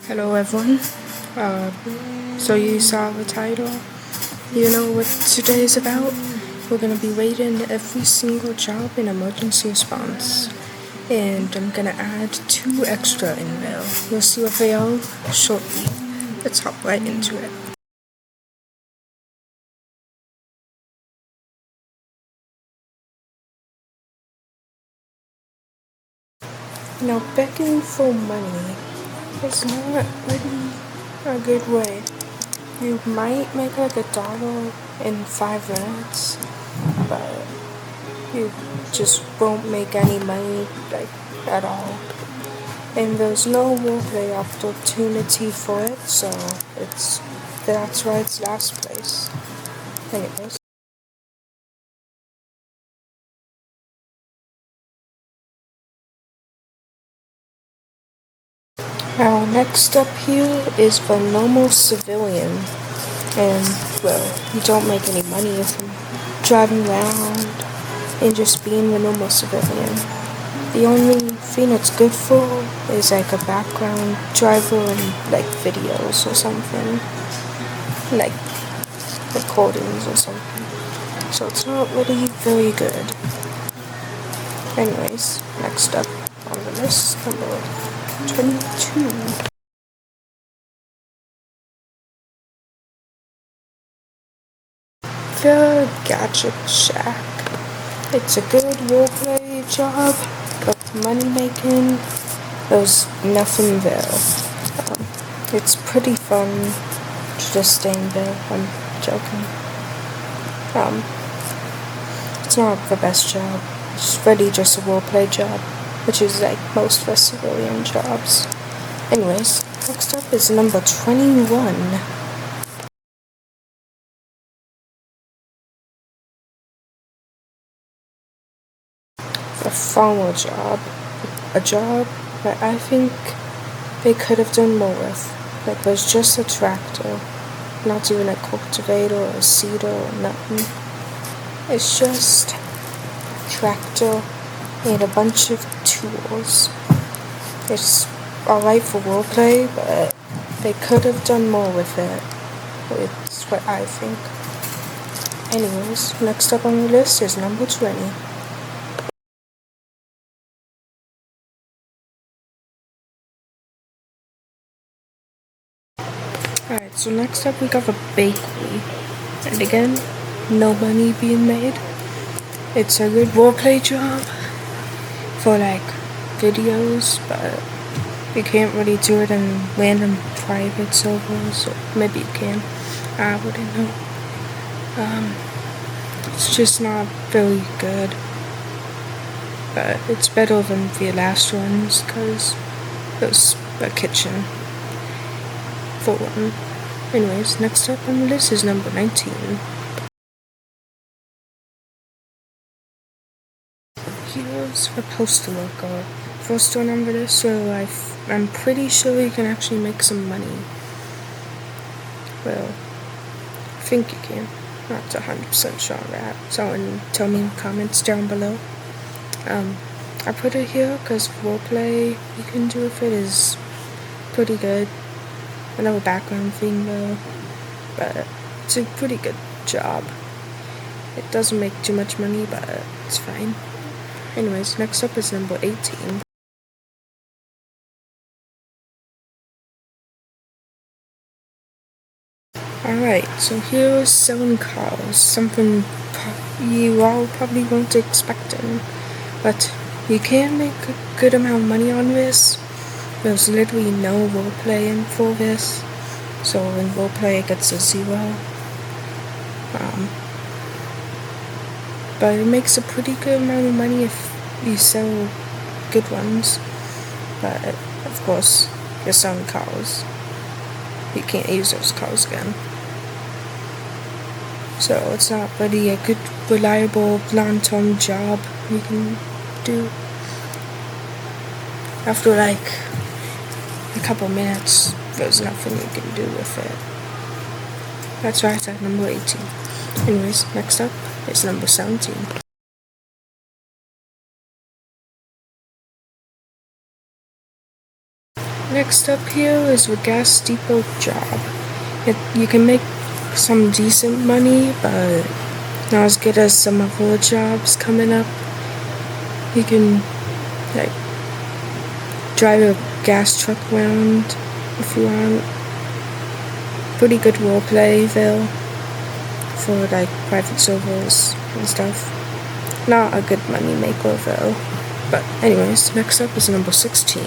Hello everyone. So you saw the title. You know what today is about? We're gonna be rating every single job in emergency response. And I'm gonna add 2 extra in there. You'll see what they are shortly. Let's hop right into it. Now begging for money is not really a good way. You might make like $1 in 5 minutes, but you just won't make any money like at all. And there's no roleplay opportunity for it, so that's why it's last place. Anyways. Now next up here is the normal civilian. And well, you don't make any money from driving around and just being the normal civilian. The only thing it's good for is like a background driver and like videos or something. Like recordings or something. So it's not really very good. Anyways, next up on the list, number 22. The Gadget Shack. It's a good roleplay job, but money making, there's nothing there. It's pretty fun to just stay in bed. I'm joking. It's not the best job. It's really just a roleplay job, which is like most of the civilian jobs. Anyways, next up is number 21. A farmer job. A job that I think they could have done more with. Like, there's just a tractor, not even a cultivator or a seeder or nothing. It's just a tractor and a bunch of tools. It's alright for roleplay, but they could have done more with it. It's what I think. Anyways, next up on the list is number 20. Alright, so next up we got the bakery. And again, no money being made. It's a good roleplay job for like videos, but you can't really do it in random private servers, or maybe you can. I wouldn't know. It's just not very good. But it's better than the last ones, because there's a kitchen for one. Anyways, next up on the list is number 19. Here's a postal worker. First one on the list, so I'm pretty sure you can actually make some money. Well, I think you can. Not 100% sure on that. Someone tell me in the comments down below. I put it here because roleplay you can do with it is pretty good. Another background thing though, but it's a pretty good job. It doesn't make too much money, but it's fine. Anyways, next up is number 18. Alright, so here's selling cars. Something you all probably weren't expecting, but you can make a good amount of money on this. There's literally no roleplay for this, so in roleplay it gets a 0. But it makes a pretty good amount of money if you sell good ones. But of course, you're selling cars. You can't use those cars again. So it's not really a good, reliable, long-term job you can do. After like a couple minutes, there's nothing you can do with it. That's why I said number 18. Anyways, next up is number 17. Next up here is a gas depot job. You can make some decent money, but not as good as some other jobs coming up. You can like drive a gas truck around if you want. Pretty good roleplay though for like private servers and stuff. Not a good money maker though. But anyways, next up is number 16.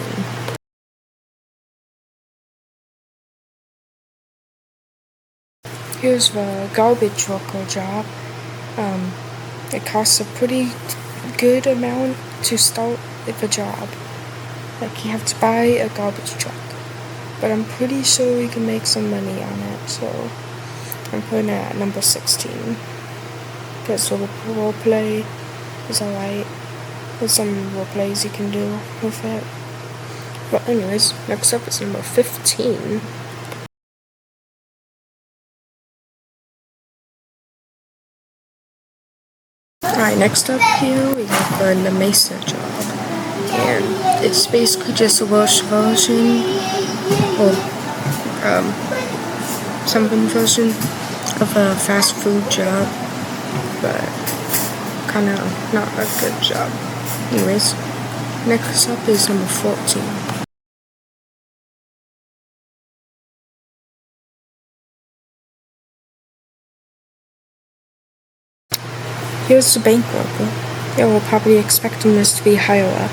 Here's the garbage worker job. It costs a pretty good amount to start the job. Like you have to buy a garbage truck. But I'm pretty sure you can make some money on it, so I'm putting it at number 16. Because the roleplay is alright. There's some roleplays you can do with it. But anyways, next up is number 15. Alright, next up here we have the Mesa job, and it's basically just a worse version, or something version of a fast food job, but kinda not a good job. Anyways, next up is number 14. Here's the bank worker. Yeah, we're probably expecting this to be higher up.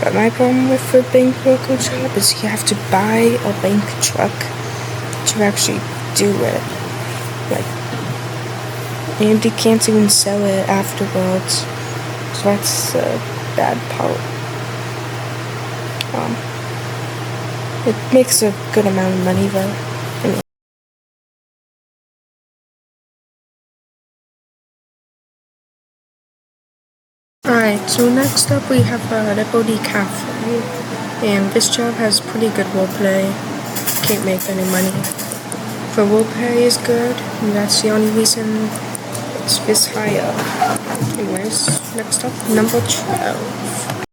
But my problem with the bank worker job is you have to buy a bank truck to actually do it. Like, and you can't even sell it afterwards. So that's the bad part. It makes a good amount of money though. Alright, so next up we have Liberty Cafe, and this job has pretty good roleplay. Can't make any money. The roleplay is good, and that's the only reason it's this high up. Anyways, next up, number 12.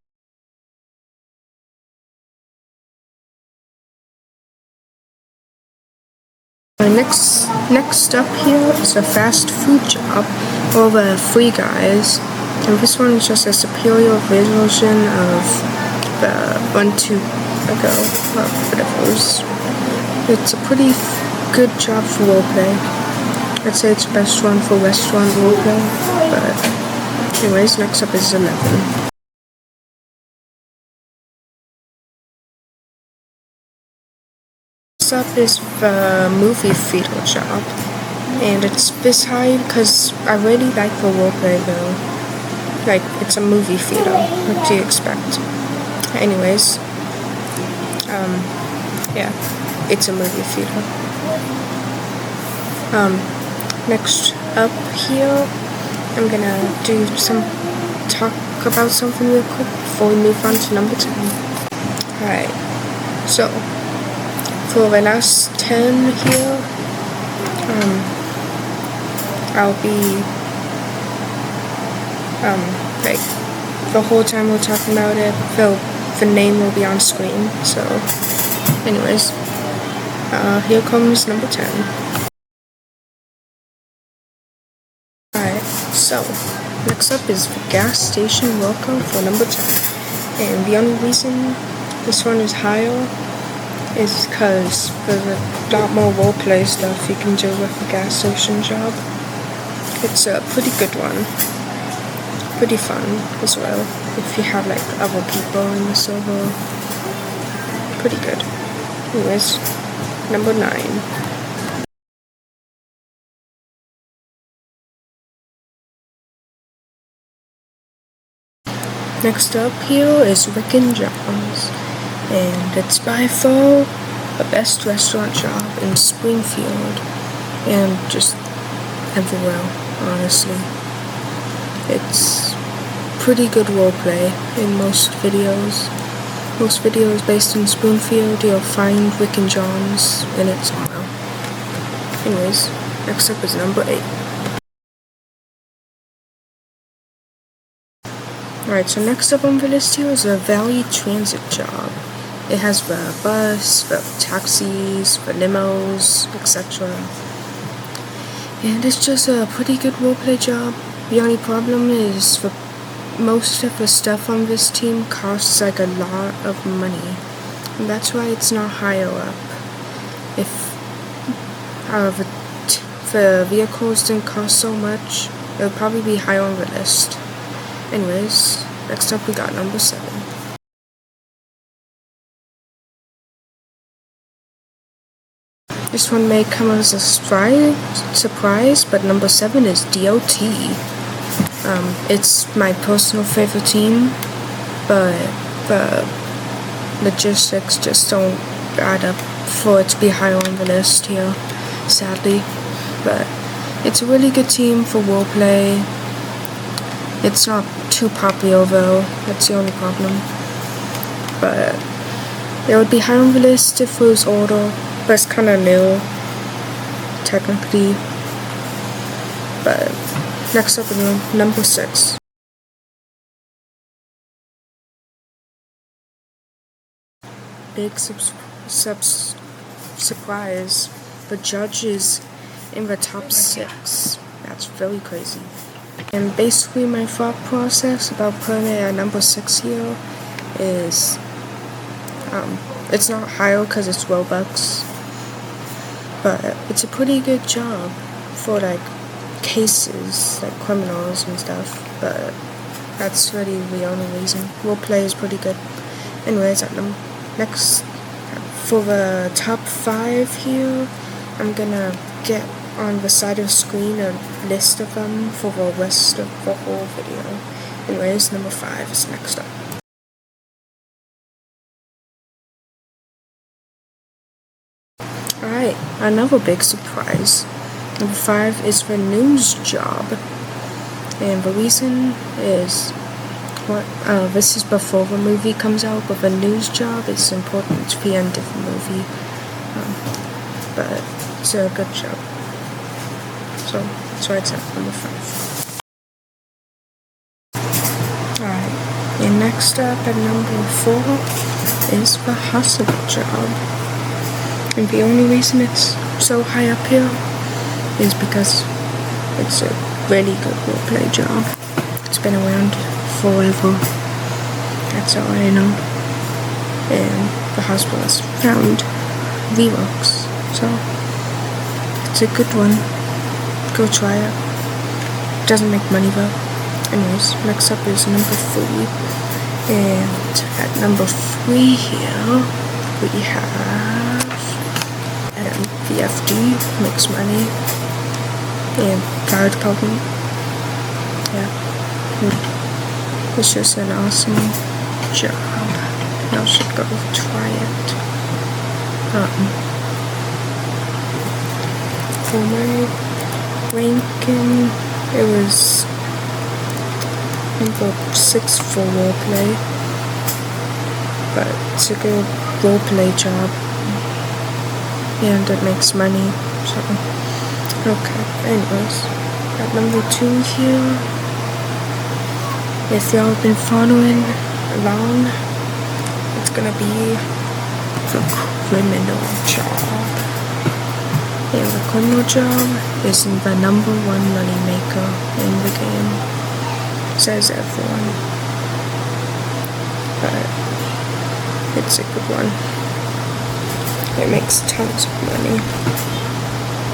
Next up here is a fast food job for the Free Guys. And this one is just a superior version of the one two ago, whatever. It's a pretty good job for roleplay. I'd say it's the best one for restaurant roleplay, but anyways, next up is 11. Next up is the movie theater job, and it's this high because I really like the roleplay though. Like, it's a movie theater. What do you expect? Anyways, yeah, it's a movie theater. Next up here, I'm gonna talk about something real quick before we move on to number 10. Alright, so, for the last 10 here, I'll be like, the whole time we're talking about it, the name will be on screen, so, anyways, here comes number 10. Alright, so, next up is the gas station worker for number 10, and the only reason this one is higher is because there's a lot more roleplay stuff you can do with the gas station job. It's a pretty good one. Pretty fun as well if you have like other people in the server. Pretty good. Anyways, number 9. Next up here is Rick and John's, and it's by far the best restaurant job in Springfield and just everywhere, honestly. It's pretty good roleplay in most videos. Most videos based in Springfield, you'll find Rick and John's in it somehow. Anyways, next up is number 8. Alright, so next up on the list here is a Valley Transit job. It has the bus, the taxis, the limos, etc. And it's just a pretty good roleplay job. The only problem is most of the stuff on this team costs like a lot of money. And that's why it's not higher up. If the vehicles didn't cost so much, it would probably be higher on the list. Anyways, next up we got number 7. This one may come as a surprise, but number 7 is DOT. It's my personal favorite team, but the logistics just don't add up for it to be higher on the list here, sadly. But it's a really good team for roleplay. It's not too popular though, that's the only problem. But it would be high on the list if it was older, but it's kinda new, technically. But next up is number 6. Big surprise, the judge is in the top 6. That's very crazy. And basically my thought process about putting it at number 6 here is it's not higher because it's Robux, but it's a pretty good job for like cases, like criminals and stuff, but that's really the only reason. Roleplay is pretty good. Anyways, next, for the top 5 here, I'm gonna get on the side of the screen a list of them for the rest of the whole video. Anyways, number 5 is next up. Alright, another big surprise. Number 5 is the news job. And the reason is, this is before the movie comes out, but the news job is important to the end of the movie. But it's a good job. So that's why it's at number 5. Alright, and next up at number 4 is the hospital job. And the only reason it's so high up here is because it's a really good roleplay job. It's been around forever. That's all I know. And the hospital has found V-Bucks, so it's a good one. Go try it. Doesn't make money though. Anyways, next up is number 3. And at number 3 here, we have VFD, makes money. And fire department. Yeah. It's just an awesome job. Y'all should go try it. For my ranking, it was number 6 for roleplay, but it's a good roleplay job, and it makes money, so okay. Anyways, at number 2 here, if y'all been following along, it's gonna be the criminal job. And the criminal job is the number 1 money maker in the game, says everyone, but it's a good one. It makes tons of money.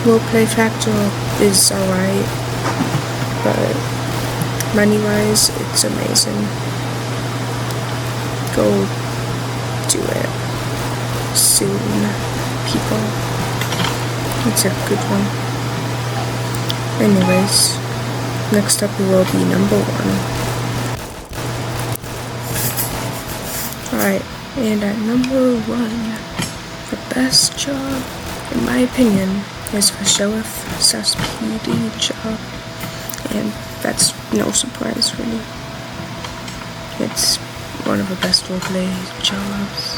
Roleplay factor is alright, but money-wise, it's amazing. Go do it soon, people. It's a good one. Anyways, next up will be number 1. Alright, and at number 1, the best job, in my opinion, is the Sheriff PD job. And that's no surprise, really. It's one of the best roleplay jobs.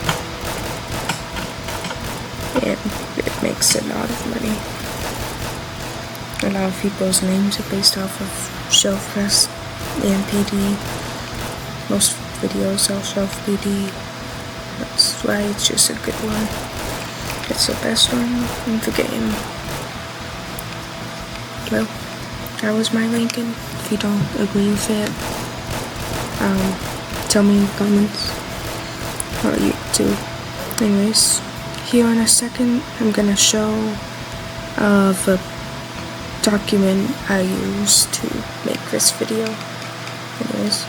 And it makes a lot of money. A lot of people's names are based off of Sheriff and PD. Most videos are Sheriff PD. That's why it's just a good one. It's the best one in the game. Well, that was my ranking. If you don't agree with it, tell me in the comments. Or you too. Anyways, here in a second, I'm gonna show the document I used to make this video. Anyways.